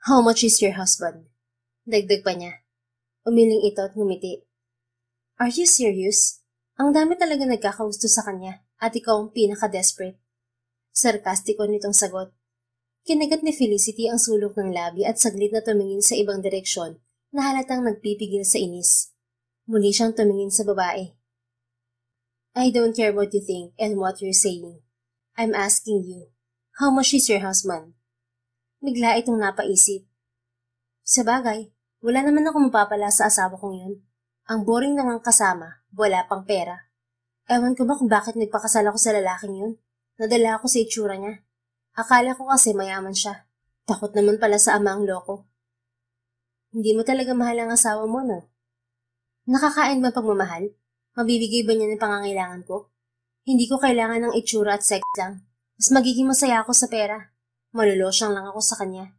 How much is your husband? Dagdag pa niya. Umiling ito at ngumiti. Are you serious? Ang dami talaga nagkakagusto sa kanya at ikaw ang pinaka-desperate. Sarkastiko nitong sagot. Kinagat ni Felicity ang sulok ng labi at saglit na tumingin sa ibang direksyon na halatang nagpipigil sa inis. Muli siyang tumingin sa babae. I don't care what you think and what you're saying. I'm asking you, how much is your husband? Bigla itong napaisip. Sabagay, wala naman ako mapapala sa asawa kong yun. Ang boring namang kasama, wala pang pera. Ewan ko ba kung bakit nagpakasal ako sa lalaking yun? Nadala ako sa itsura niya. Akala ko kasi mayaman siya. Takot naman pala sa ama ang loko. Hindi mo talaga mahal ang asawa mo, no? Nakakain ba pagmamahal? Mabibigay ba niya ng pangangailangan ko? Hindi ko kailangan ng itsura at sex lang. Mas magiging masaya ako sa pera. Malulosyang lang ako sa kanya.